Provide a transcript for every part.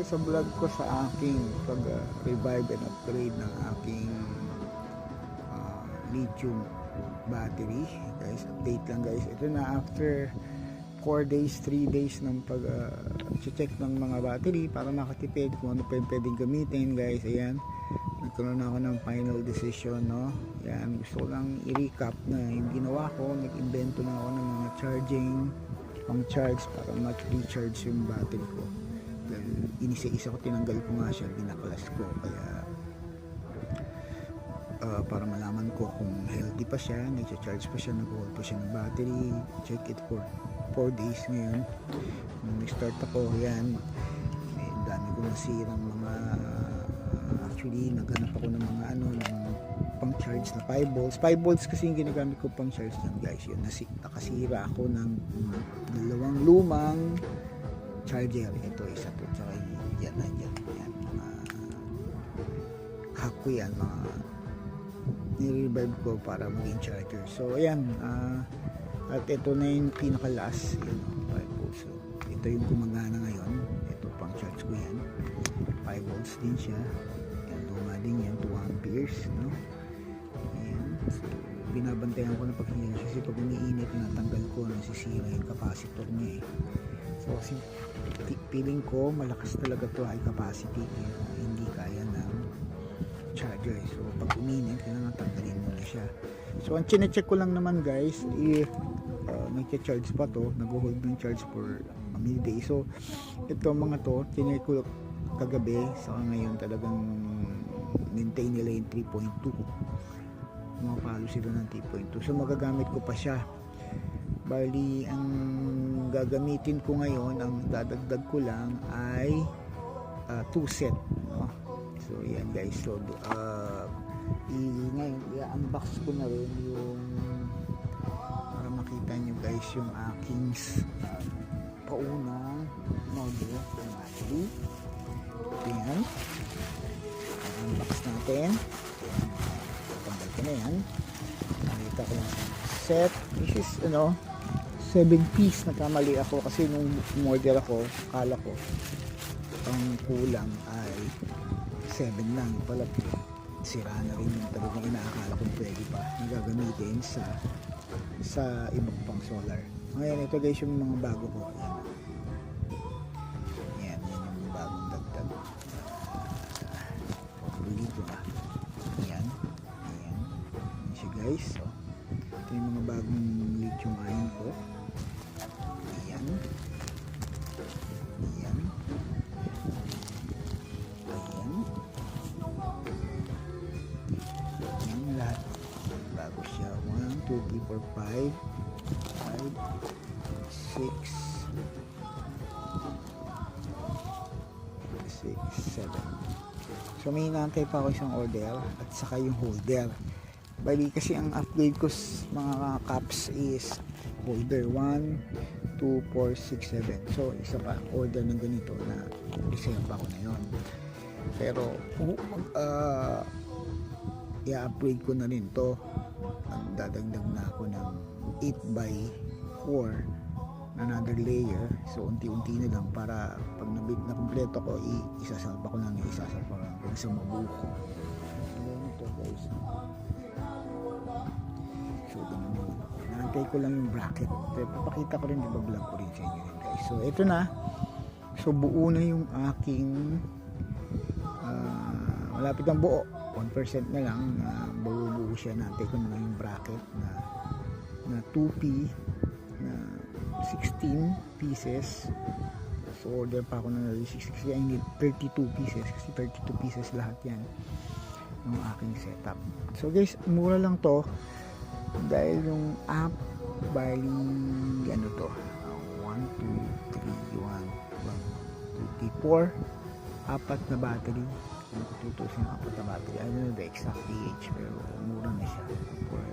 sa vlog ko sa aking pag-revive and upgrade ng aking lithium battery. Guys, update lang guys. Ito na after 4 days, 3 days ng pag-check ng mga battery para makatipid kung ano pa yung pwedeng gamitin guys. Ayan, nagkaroon na ako ng final decision, no? Ayan, gusto ko lang i-recap na yung ginawa ko. Nag-invento na ako ng mga charging pang charge para mag-recharge yung battery ko. Dahil inisa-isa ko, tinanggal ko nga siya, binaklas ko, kaya para malaman ko kung healthy pa siya, nag-charge pa siya, nag-hold pa siya ng battery. Check it for 4 days ngayon. Nung nag-start ako, yan, may dami ko nasirang mga actually, naghanap ako ng mga ng pang-charge na 5 volts. 5 volts kasi yung ginagamit ko pang-charge yan guys. Yun, nakasira ako ng dalawang lumang charger. Ito, isa to, tsaka yan, yan, mga hack ko yan, mga ni-revive ko para maging charger. So ayan, at ito na yung pinaka-last, yun, 5 volts. So ito yung gumagana ngayon. Ito pang charge ko yan, 5 volts din siya. Yan, luma din yan, 2 amperes, no? Ayan, so binabantayan ko na pag-hinila kasi pag umiinit, natanggal ko, nasisira yung capacitor niya eh. So kasi feeling ko malakas talaga to, high capacity, hindi kaya ng charger. So pag uminit, kailangan tanggalin mo na siya. So ang chinecheck ko lang naman guys, nagcha-charge pa to, nag-hold ng charge for a midday. So ito mga to, chinecheck ko kagabi, so ngayon talagang maintain nila yung 3.2. Mapalo sila ng 3.2. So magagamit ko pa siya. Bali, ang gagamitin ko ngayon, ang dadagdag ko lang ay 2 set. So yan guys, so ngayon i-unbox ko na rin yung para makita nyo guys yung aking paunang module ng battery. Yan, unbox natin. Tanggal ko na yan, nakita ko lang set. This is 7 piece. Nagkamali ako kasi nung order ako, kala ko ang kulang ay 7 lang pala, sira na rin yung talagang inaakala kong pwede pa na gagamitin sa ibang pang solar. Ngayon ito guys yung mga bago ko. Yan yung bagong dagdag. Dito ba? Yan siya guys. So, ito yung mga bagong lithium ion ko. Yan lahat bago siya. 1, 2, 3, 4, 5, 6, 7. So may hinahantay pa ako isang order at saka yung holder. Bali kasi ang upgrade ko mga caps is holder 1, 2, 4, 6, 7. So isa pa order ng ganito na reserve ako na yon. Pero i-upgrade ko na rin to. Dadagdag na ako ng 8x4 another layer. So unti-unti na lang para pag na kompleto ko, isasalpa ko lang sa mabuko. Ayan ito guys. So ganun. Naantay ko lang yung bracket. Papakita ko rin, vlog ko rin sa inyo yun guys. So ito na. So buo na yung aking malapit ang buo. 1% na lang na buo siya. Naantay ko na lang yung bracket na 2P na 16 pieces. So order pa ako ng 60 kasi I need 32 pieces kasi 32 pieces lahat yan ng aking setup. So guys, mura lang to dahil yung app bali ano to 1, 2, 3, 4 apat na battery. Kung tutusin ang apat na battery, I don't know the exact pH pero mura na siya for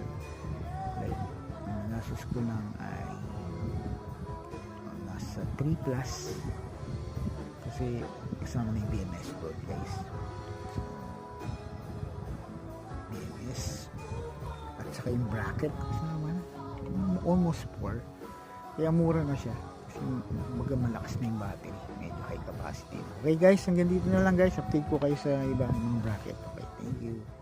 like nasus ko lang ay nasa 3 plus kasi kasama na yung BMS board guys. So, BMS at saka yung bracket kasama na almost 4, kaya mura na siya kasi malakas na yung battery, medyo high capacity. Okay guys, hanggang dito na lang guys. Update ko kayo sa ibang bracket. Okay, thank you.